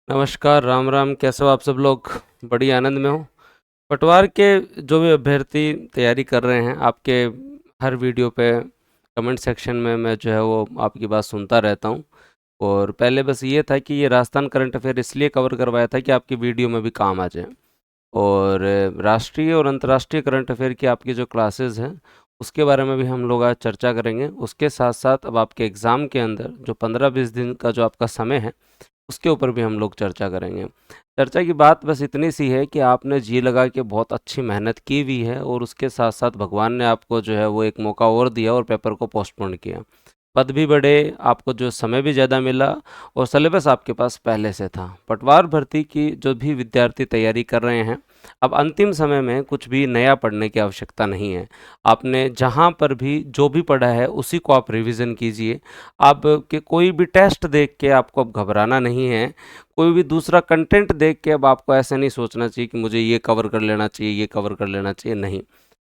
नमस्कार, राम राम। कैसे हो आप सब लोग? बड़ी आनंद में हो। पटवार के जो भी अभ्यर्थी तैयारी कर रहे हैं, आपके हर वीडियो पे कमेंट सेक्शन में मैं जो है वो आपकी बात सुनता रहता हूँ। और पहले बस ये था कि ये राजस्थान करंट अफेयर इसलिए कवर करवाया था कि आपकी वीडियो में भी काम आ जाए। और राष्ट्रीय और अंतर्राष्ट्रीय करंट अफेयर की आपकी जो क्लासेस हैं, उसके बारे में भी हम लोग आज चर्चा करेंगे। उसके साथ साथ अब आपके एग्ज़ाम के अंदर जो 15-20 दिन का जो आपका समय है, उसके ऊपर भी हम लोग चर्चा करेंगे। चर्चा की बात बस इतनी सी है कि आपने जी लगा के बहुत अच्छी मेहनत की भी है, और उसके साथ साथ भगवान ने आपको जो है वो एक मौका और दिया और पेपर को पोस्टपोन किया। पद भी बढ़े, आपको जो समय भी ज़्यादा मिला, और सिलेबस आपके पास पहले से था। पटवार भर्ती की जो भी विद्यार्थी तैयारी कर रहे हैं, अब अंतिम समय में कुछ भी नया पढ़ने की आवश्यकता नहीं है। आपने जहाँ पर भी जो भी पढ़ा है उसी को आप रिवीजन कीजिए। आप के कोई भी टेस्ट देख के आपको अब घबराना नहीं है। कोई भी दूसरा कंटेंट देख के अब आपको ऐसे नहीं सोचना चाहिए कि मुझे ये कवर कर लेना चाहिए, ये कवर कर लेना चाहिए, नहीं।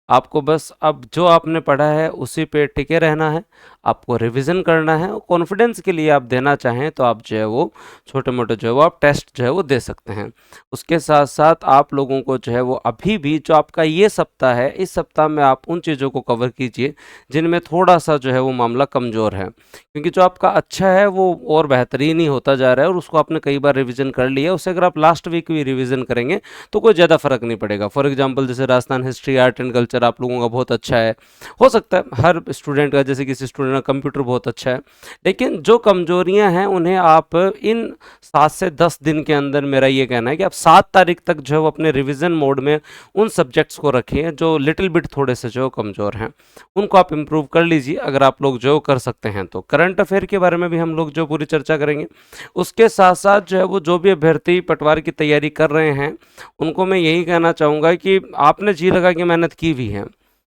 आपको बस अब जो आपने पढ़ा है उसी पे टिके रहना है। आपको रिवीजन करना है, और कॉन्फिडेंस के लिए आप देना चाहें तो आप जो है वो छोटे-मोटे जो है वो आप टेस्ट जो है वो दे सकते हैं। उसके साथ-साथ आप लोगों को जो है वो अभी भी जो आपका ये सप्ताह है, इस सप्ताह में आप उन चीज़ों को कवर कीजिए जिनमें थोड़ा-सा जो है वो मामला कमज़ोर है। क्योंकि जो आपका अच्छा है वो और बेहतरीन ही होता जा रहा है, और उसको आपने कई बार रिवीजन कर लिया। उससे अगर आप लास्ट वीक भी रिवीजन करेंगे तो कोई ज़्यादा फ़र्क नहीं पड़ेगा। फॉर एग्जांपल जैसे Rajasthan history, art and culture आप लोगों का बहुत अच्छा है। हो सकता है हर स्टूडेंट का, जैसे किसी स्टूडेंट का कंप्यूटर बहुत अच्छा है, लेकिन जो कमजोरियां हैं उन्हें आप इन 7 से 10 दिन के अंदर, मेरा ये कहना है कि आप 7 तारीख तक जो है वो अपने रिवीजन मोड में उन सब्जेक्ट्स को रखें जो लिटिल बिट थोड़े से जो कमज़ोर हैं, उनको आप इम्प्रूव कर लीजिए अगर आप लोग जो कर सकते हैं। तो करंट अफेयर के बारे में भी हम लोग जो पूरी चर्चा करेंगे। उसके साथ साथ जो है वो जो भी अभ्यर्थी पटवार की तैयारी कर रहे हैं, उनको मैं यही कहना चाहूँगा कि आपने जी लगा के मेहनत की भी है।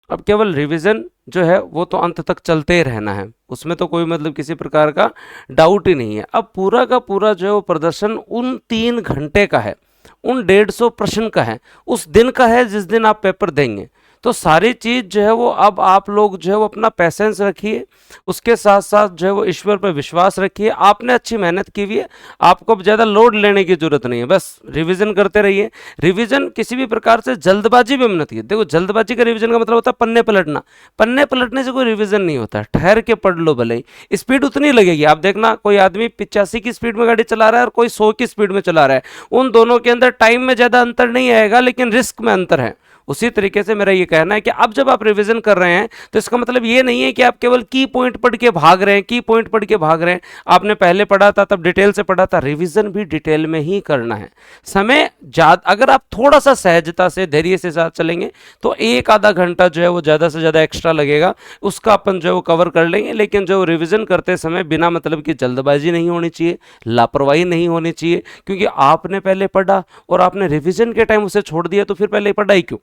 अब केवल रिवीजन जो है वो तो अंत तक चलते ही रहना है, उसमें तो कोई मतलब किसी प्रकार का डाउट ही नहीं है। अब पूरा का पूरा जो है वो प्रदर्शन उन 3 घंटे का है, उन 150 प्रश्न का है, उस दिन का है जिस दिन आप पेपर देंगे। तो सारी चीज़ जो है वो अब आप लोग जो है वो अपना पैसेंस रखिए, उसके साथ साथ जो है वो ईश्वर पर विश्वास रखिए। आपने अच्छी मेहनत की हुई है, आपको अब ज़्यादा लोड लेने की जरूरत नहीं है, बस रिवीजन करते रहिए। रिवीजन किसी भी प्रकार से जल्दबाजी में मत कीजिए। देखो, जल्दबाजी का रिवीजन का मतलब होता है पन्ने पलटना। पन्ने पलटने से कोई रिवीजन नहीं होता, ठहर के पढ़ लो भले ही। स्पीड उतनी लगेगी, आप देखना कोई आदमी 85 की स्पीड में गाड़ी चला रहा है और कोई 100 की स्पीड में चला रहा है, उन दोनों के अंदर टाइम में ज़्यादा अंतर नहीं आएगा, लेकिन रिस्क में अंतर है। उसी तरीके से मेरा ये कहना है कि अब जब आप रिवीजन कर रहे हैं तो इसका मतलब ये नहीं है कि आप केवल की पॉइंट पढ़ के भाग रहे हैं, की पॉइंट पढ़ के भाग रहे हैं। आपने पहले पढ़ा था तब डिटेल से पढ़ा था, रिवीजन भी डिटेल में ही करना है। समय ज्यादा, अगर आप थोड़ा सा सहजता से धैर्य से साथ चलेंगे तो 1 आधा घंटा जो है वो ज़्यादा से ज़्यादा एक्स्ट्रा लगेगा, उसका अपन जो है वो कवर कर लेंगे। लेकिन जो रिवीजन करते समय बिना मतलब की जल्दबाजी नहीं होनी चाहिए, लापरवाही नहीं होनी चाहिए, क्योंकि आपने पहले पढ़ा और आपने रिवीजन के टाइम उसे छोड़ दिया तो फिर पहले पढ़ा ही क्यों?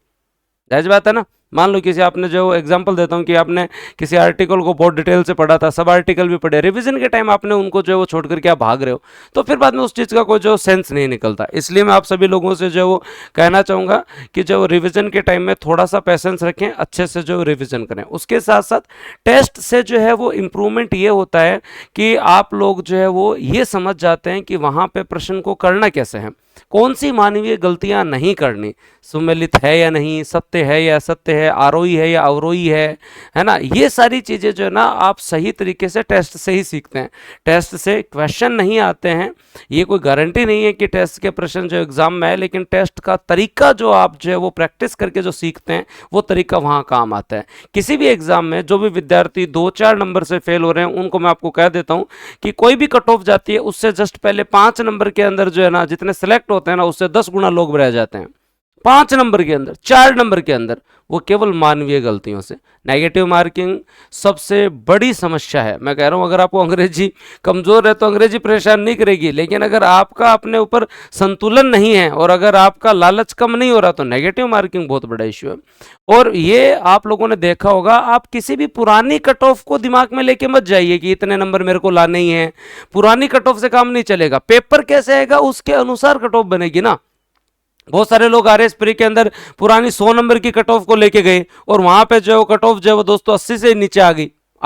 जायज़ बात है ना। मान लो किसी, आपने जो एग्जांपल देता हूँ कि आपने किसी आर्टिकल को बहुत डिटेल से पढ़ा था, सब आर्टिकल भी पढ़े, रिवीजन के टाइम आपने उनको जो है वो छोड़ करके आप भाग रहे हो, तो फिर बाद में उस चीज़ का कोई जो सेंस नहीं निकलता। इसलिए मैं आप सभी लोगों से जो है वो कहना चाहूँगा कि जो रिवीजन के टाइम में थोड़ा सा पैसेंस रखें, अच्छे से जो रिवीजन करें। उसके साथ साथ टेस्ट से जो है वो इम्प्रूवमेंट ये होता है कि आप लोग जो है वो ये समझ जाते हैं कि वहाँ पे प्रश्न को करना कैसे है, कौन सी मानवीय गलतियां नहीं करनी, सुमेलित है या नहीं, सत्य है या असत्य है, आरोही है या अवरोही है ना। ये सारी चीज़ें जो है ना आप सही तरीके से टेस्ट से ही सीखते हैं। टेस्ट से क्वेश्चन नहीं आते हैं, ये कोई गारंटी नहीं है कि टेस्ट के प्रश्न जो एग्जाम में है, लेकिन टेस्ट का तरीका जो आप जो है वो प्रैक्टिस करके जो सीखते हैं, वो तरीका वहाँ काम आता है। किसी भी एग्जाम में जो भी विद्यार्थी 2-4 नंबर से फेल हो रहे हैं, उनको मैं आपको कह देता हूँ कि कोई भी कट ऑफ जाती है, उससे जस्ट पहले 5 नंबर के अंदर जो है ना जितने सेलेक्ट होते हैं ना, उससे 10 गुना लोग रह जाते हैं। 5 नंबर के अंदर, 4 नंबर के अंदर, वो केवल मानवीय गलतियों से। नेगेटिव मार्किंग सबसे बड़ी समस्या है। मैं कह रहा हूं, अगर आपको अंग्रेजी कमजोर है तो अंग्रेजी परेशान नहीं करेगी, लेकिन अगर आपका अपने ऊपर संतुलन नहीं है और अगर आपका लालच कम नहीं हो रहा तो नेगेटिव मार्किंग बहुत बड़ा इश्यू है। और ये आप लोगों ने देखा होगा, आप किसी भी पुरानी कट ऑफ को दिमाग में लेके मत जाइए कि इतने नंबर मेरे को लाने ही है। पुरानी कट ऑफ से काम नहीं चलेगा। पेपर कैसे आएगा उसके अनुसार कट ऑफ बनेगी ना। बहुत सारे लोग आरएस प्री के अंदर पुरानी 100 नंबर की कट ऑफ को लेके गए और वहां पे जो कट ऑफ जो है वो दोस्तों 80 से नीचे आ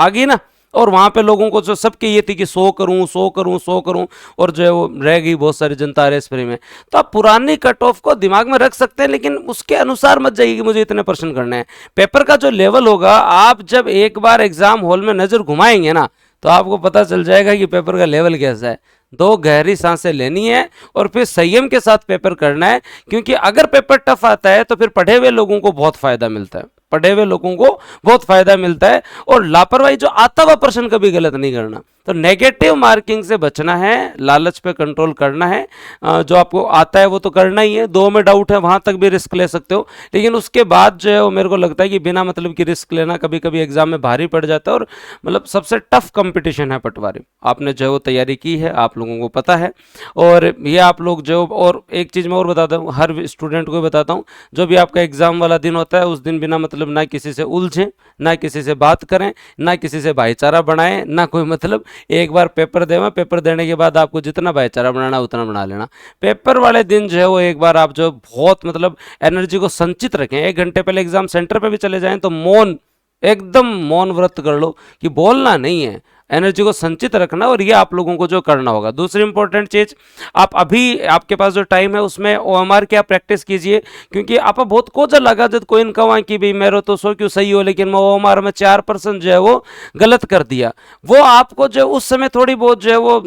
गई ना। और वहाँ पे लोगों को जो सबकी ये थी कि 100 करूँ 100 करूँ 100 करूँ, और जो है वो रह गई बहुत सारी जनता रेस फ्री में। तो आप पुरानी कट ऑफ को दिमाग में रख सकते हैं, लेकिन उसके अनुसार मत जाइए कि मुझे इतने प्रश्न करने हैं। पेपर का जो लेवल होगा, आप जब एक बार एग्जाम हॉल में नज़र घुमाएंगे ना, तो आपको पता चल जाएगा कि पेपर का लेवल कैसा है। दो गहरी सांसें लेनी है और फिर संयम के साथ पेपर करना है, क्योंकि अगर पेपर टफ आता है तो फिर पढ़े हुए लोगों को बहुत फायदा मिलता है, पढ़े हुए लोगों को बहुत फायदा मिलता है। और लापरवाही, जो आता हुआ प्रश्न कभी गलत नहीं करना। तो नेगेटिव मार्किंग से बचना है, लालच पे कंट्रोल करना है। जो आपको आता है वो तो करना ही है, दो में डाउट है वहां तक भी रिस्क ले सकते हो, लेकिन उसके बाद जो है वो मेरे को लगता है कि बिना मतलब की रिस्क लेना कभी कभी एग्जाम में भारी पड़ जाता है। और मतलब सबसे टफ कंपटीशन है पटवारी। आपने जो है वो तैयारी की है, आप लोगों को पता है। और ये आप लोग जो, और एक चीज़ मैं और बताता हूँ, हर स्टूडेंट को बताता हूँ, जो भी आपका एग्जाम वाला दिन होता है उस दिन बिना मतलब ना किसी से उलझें, ना किसी से बात करें, ना किसी से भाईचारा बनाएं, ना कोई मतलब। एक बार पेपर देना, पेपर देने के बाद आपको जितना भाईचारा बनाना उतना बना लेना। पेपर वाले दिन जो है वो एक बार आप जो बहुत मतलब एनर्जी को संचित रखें। 1 घंटे पहले एग्जाम सेंटर पे भी चले जाएं तो मौन, एकदम मौन व्रत कर लो कि बोलना नहीं है, एनर्जी को संचित रखना। और ये आप लोगों को जो करना होगा। दूसरी इंपॉर्टेंट चीज, आप अभी आपके पास जो टाइम है उसमें ओएमआर की आप प्रैक्टिस कीजिए, क्योंकि आप बहुत को लगा जब कोई इनका कि भाई मेरे तो 100 क्यों सही हो, लेकिन मैं ओएमआर में 4% जो है वो गलत कर दिया। वो आपको जो उस समय थोड़ी बहुत जो है वो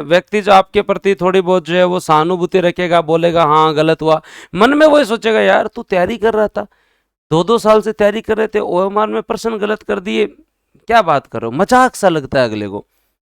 व्यक्ति जो आपके प्रति थोड़ी बहुत जो है वो सहानुभूति रखेगा, बोलेगा हाँ गलत हुआ, मन में वही सोचेगा यार तू तैयारी कर रहा था, 2-2 साल से तैयारी कर रहे थे, ओएमआर में प्रश्न गलत कर दिए, क्या बात करो, मजाक सा लगता है अगले को।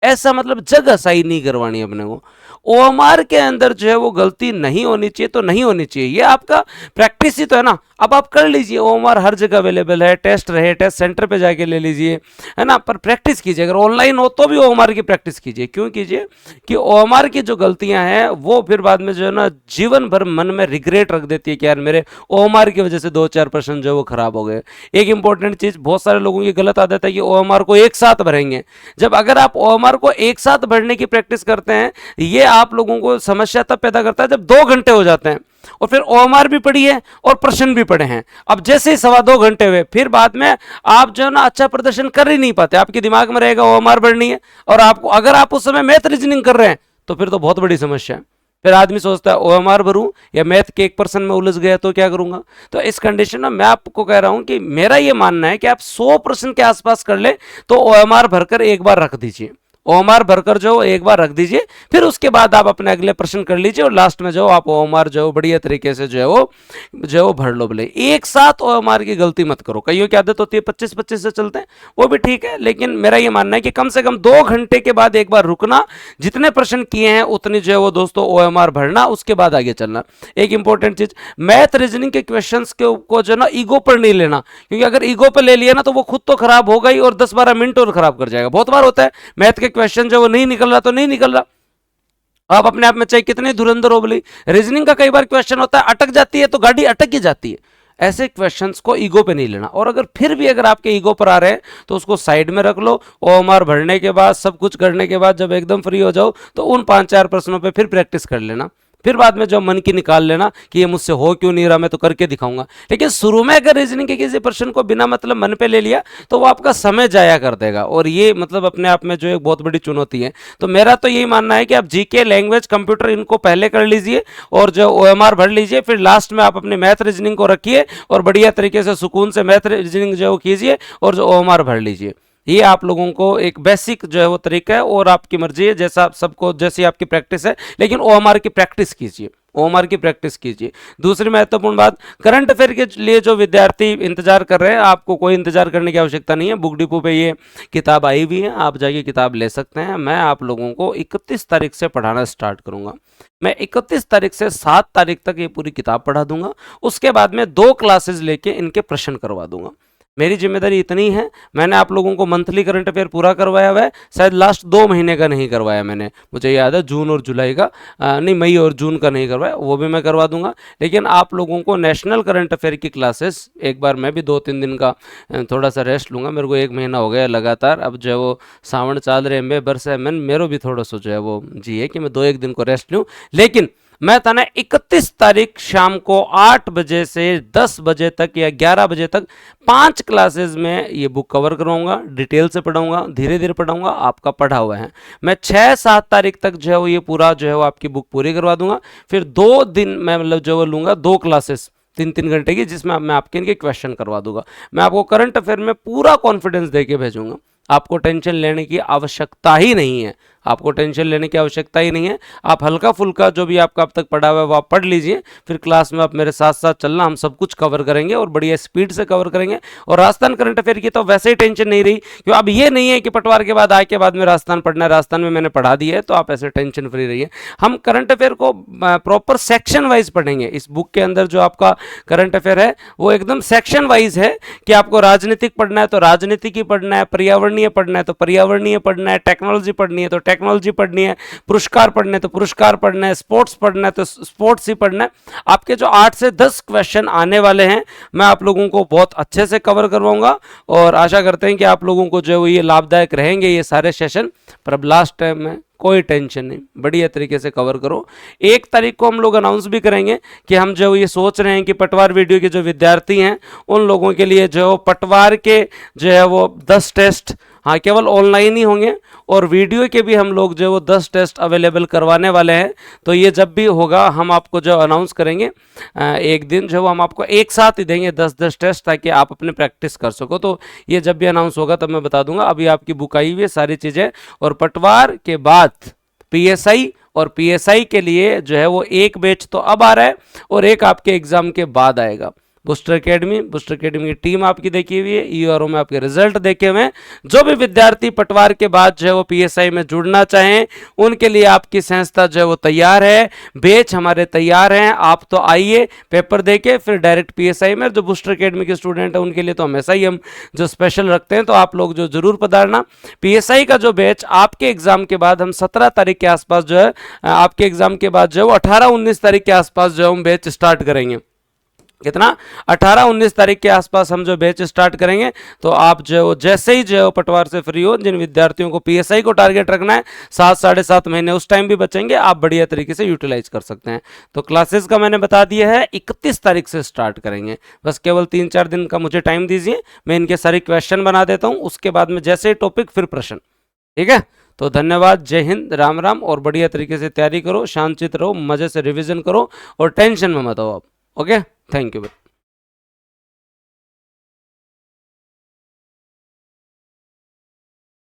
ऐसा मतलब जगह सही नहीं करवानी अपने को। ओएमआर के अंदर जो है वो गलती नहीं होनी चाहिए तो नहीं होनी चाहिए, ये आपका प्रैक्टिस ही तो है ना। अब आप कर लीजिए, ओएमआर हर जगह अवेलेबल है, टेस्ट रहे टेस्ट सेंटर पे जाके ले लीजिए, है ना। पर प्रैक्टिस कीजिए, अगर ऑनलाइन हो तो भी ओएमआर की प्रैक्टिस कीजिए। क्यों कीजिए कि ओएमआर की जो गलतियां हैं वो फिर बाद में जो है ना जीवन भर मन में रिग्रेट रख देती है कि यार मेरे ओएमआर की वजह से 2-4% जो है वो खराब हो गए। एक इंपॉर्टेंट चीज, बहुत सारे लोगों की गलत आदत है कि ओएमआर को एक साथ भरेंगे। जब अगर आप ओएमआर को एक साथ भरने की प्रैक्टिस करते हैं, ये आप लोगों को समस्या तब पैदा करता है जब 2 घंटे हो जाते हैं और फिर ओएमआर भी पढ़ी है और प्रश्न भी पढ़े हैं। अब जैसे ही 2.25 घंटे हुए, फिर बाद में आप जो है ना अच्छा प्रदर्शन कर ही नहीं पाते। आपके दिमाग में रहेगा ओएमआर पढ़नी है, और आपको अगर आप उस समय मैथ रीजनिंग कर रहे हैं तो फिर तो बहुत बड़ी समस्या है। फिर आदमी सोचता है ओएमआर भरूं या मैथ के 1% में उलझ गया तो क्या करूंगा। तो इस कंडीशन में मैं आपको कह रहा हूं कि मेरा ये मानना है कि आप 100% के आसपास कर ले तो ओएमआर भरकर एक बार रख दीजिए, ओएमआर भरकर जो एक बार रख दीजिए, फिर उसके बाद आप अपने अगले प्रश्न कर लीजिए, और लास्ट में जो आप ओएमआर जो बढ़िया तरीके से जो है वो भर लो। बोले एक साथ ओएमआर की गलती मत करो। कईयों की आदत होती है 25-25 से चलते हैं, वो भी ठीक है, लेकिन मेरा ये मानना है कि कम से कम 2 घंटे के बाद एक बार रुकना, जितने प्रश्न किए हैं उतनी जो है वो दोस्तों ओएमआर भरना, उसके बाद आगे चलना। एक इंपॉर्टेंट चीज, मैथ रीजनिंग के क्वेश्चन को जो ना ईगो पर नहीं लेना, क्योंकि अगर ईगो पर ले लिया ना तो वो खुद तो खराब होगा ही और 10-12 मिनट और खराब कर जाएगा। बहुत बार होता है मैथ के क्वेश्चन जो वो नहीं निकल रहा तो नहीं निकल रहा, आप अपने आप में चाहे कितने धुरंधर हो। बोली रीजनिंग का कई बार क्वेश्चन होता है अटक जाती है तो गाड़ी अटक ही जाती है। ऐसे क्वेश्चंस को ईगो पे नहीं लेना, और अगर फिर भी अगर आपके ईगो पर आ रहे हैं तो उसको साइड में रख लो। ओएमआर भरने के बाद, सब कुछ करने के बाद जब एकदम फ्री हो जाओ तो उन 5-4 प्रश्नों पे फिर प्रैक्टिस कर लेना। फिर बाद में जो मन की निकाल लेना कि ये मुझसे हो क्यों नहीं रहा, मैं तो करके दिखाऊंगा। लेकिन शुरू में अगर रीजनिंग के किसी प्रश्न को बिना मतलब मन पे ले लिया तो वो आपका समय जाया कर देगा, और ये मतलब अपने आप में जो एक बहुत बड़ी चुनौती है। तो मेरा तो यही मानना है कि आप जीके, लैंग्वेज, कंप्यूटर इनको पहले कर लीजिए और जो ओएमआर भर लीजिए, फिर लास्ट में आप अपने मैथ रीजनिंग को रखिए और बढ़िया तरीके से सुकून से मैथ रीजनिंग जो कीजिए और जो ओएमआर भर लीजिए। ये आप लोगों को एक बेसिक जो है वो तरीका है, और आपकी मर्जी है जैसा आप सबको, जैसी आपकी प्रैक्टिस है, लेकिन ओएमआर की प्रैक्टिस कीजिए, ओएमआर की प्रैक्टिस कीजिए। दूसरी महत्वपूर्ण बात, करंट अफेयर के लिए जो विद्यार्थी इंतजार कर रहे हैं, आपको कोई इंतजार करने की आवश्यकता नहीं है। बुक डिपो पे ये किताब आई हुई है, आप जाके किताब ले सकते हैं। मैं आप लोगों को 31 तारीख से पढ़ाना स्टार्ट करूंगा। मैं 31 तारीख से 7 तारीख तक ये पूरी किताब पढ़ा दूंगा। उसके बाद में 2 क्लासेस लेके इनके प्रश्न करवा दूंगा। मेरी जिम्मेदारी इतनी है। मैंने आप लोगों को मंथली करंट अफेयर पूरा करवाया हुआ है, शायद लास्ट 2 महीने का नहीं करवाया मैंने, मुझे याद है जून और जुलाई का, नहीं मई और जून का नहीं करवाया, वो भी मैं करवा दूंगा। लेकिन आप लोगों को नेशनल करंट अफेयर की क्लासेस एक बार मैं भी 2-3 दिन का थोड़ा सा रेस्ट लूँगा। मेरे को 1 महीना हो गया लगातार, अब जो है वो सावन चाल रहे में बरस है, मेरे भी थोड़ा सा जो है वो जी है कि मैं 2-1 दिन को रेस्ट लूँ। लेकिन मैं था ना 31 तारीख शाम को 8 बजे से 10 बजे तक या 11 बजे तक 5 क्लासेस में ये बुक कवर कराऊंगा, डिटेल से पढ़ाऊंगा, धीरे धीरे पढ़ाऊंगा, आपका पढ़ा हुआ है। मैं 6-7 तारीख तक जो है वो ये पूरा जो है वो आपकी बुक पूरी करवा दूंगा। फिर 2 दिन मैं मतलब जो है लूंगा 2 क्लासेस 3-3 घंटे की, जिसमें मैं आपके इनके क्वेश्चन करवा दूंगा। मैं आपको करंट अफेयर में पूरा कॉन्फिडेंस देके भेजूंगा। आपको टेंशन लेने की आवश्यकता ही नहीं है, आपको टेंशन लेने की आवश्यकता ही नहीं है। आप हल्का फुल्का जो भी आपका अब तक पढ़ा हुआ है वो आप पढ़ लीजिए, फिर क्लास में आप मेरे साथ साथ चलना, हम सब कुछ कवर करेंगे और बढ़िया स्पीड से कवर करेंगे। और राजस्थान करंट अफेयर की तो वैसे ही टेंशन नहीं रही, क्योंकि अब ये नहीं है कि पटवार के बाद आए के बाद में राजस्थान पढ़ना है, राजस्थान में मैंने पढ़ा दिया है तो आप ऐसे टेंशन फ्री रहिए। हम करंट अफेयर को प्रॉपर सेक्शन वाइज पढ़ेंगे। इस बुक के अंदर जो आपका करंट अफेयर है वो एकदम सेक्शन वाइज है कि आपको राजनीतिक पढ़ना है तो राजनीतिक ही पढ़ना है, पर्यावरणीय पढ़ना है तो पर्यावरणीय पढ़ना है, टेक्नोलॉजी पढ़नी है तो टेक्नोलॉजी पढ़नी है, पुरस्कार पढ़ने तो पुरस्कार पढ़ना है, स्पोर्ट्स पढ़ना है तो स्पोर्ट्स ही पढ़ना है। आपके जो 8 से 10 क्वेश्चन आने वाले हैं मैं आप लोगों को बहुत अच्छे से कवर करवाऊंगा और आशा करते हैं कि आप लोगों को जो है ये लाभदायक रहेंगे ये सारे सेशन। पर अब लास्ट टाइम में कोई टेंशन नहीं, बढ़िया तरीके से कवर करो। 1 तारीख को हम लोग अनाउंस भी करेंगे कि हम जो ये सोच रहे हैं कि पटवार वीडियो के जो विद्यार्थी हैं उन लोगों के लिए जो पटवार के जो है वो 10 टेस्ट हाँ केवल ऑनलाइन ही होंगे और वीडियो के भी हम लोग जो वो 10 टेस्ट अवेलेबल करवाने वाले हैं। तो ये जब भी होगा हम आपको जो अनाउंस करेंगे एक दिन जो हम आपको एक साथ ही देंगे 10-10 टेस्ट, ताकि आप अपने प्रैक्टिस कर सको। तो ये जब भी अनाउंस होगा तब मैं बता दूंगा। अभी आपकी बुक आई हुई है सारी चीज़ें, और पटवार के बाद पीएसआई और पीएसआई के लिए जो है वो एक बैच तो अब आ रहा है और एक आपके एग्जाम के बाद आएगा। बूस्टर एकेडमी की टीम आपकी देखी हुई है, ईआरओ में आपके रिजल्ट देखे हुए हैं। जो भी विद्यार्थी पटवार के बाद जो है वो पीएसआई में जुड़ना चाहें उनके लिए आपकी संस्था जो है वो तैयार है, बैच हमारे तैयार हैं। आप तो आइए पेपर देके फिर डायरेक्ट पीएसआई में। जो बूस्टर एकेडमी के स्टूडेंट हैं उनके लिए तो हमेशा ही हम जो स्पेशल रखते हैं, तो आप लोग जो जरूर पधारना। पीएसआई का जो बैच आपके एग्जाम के बाद हम 17 तारीख के आसपास जो है आपके एग्जाम के बाद जो है वो 18-19 तारीख के आसपास जो है हम बैच स्टार्ट करेंगे। कितना 18-19 तारीख के आसपास हम जो बैच स्टार्ट करेंगे। तो आप जो जैसे ही जो पटवार से फ्री हो, जिन विद्यार्थियों को पीएसआई को टारगेट रखना है 7-7.5 महीने उस टाइम भी बचेंगे, आप बढ़िया तरीके से यूटिलाइज कर सकते हैं। तो क्लासेस का मैंने बता दिया है 31 तारीख से स्टार्ट करेंगे। बस केवल 3-4 दिन का मुझे टाइम दीजिए, मैं इनके सारे क्वेश्चन बना देता हूँ, उसके बाद में जैसे टॉपिक फिर प्रश्न। ठीक है, तो धन्यवाद, जय हिंद, राम राम। और बढ़िया तरीके से तैयारी करो, शांतचित्त रहो, मजे से रिविजन करो और टेंशन में मत हो आप। Okay, thank you.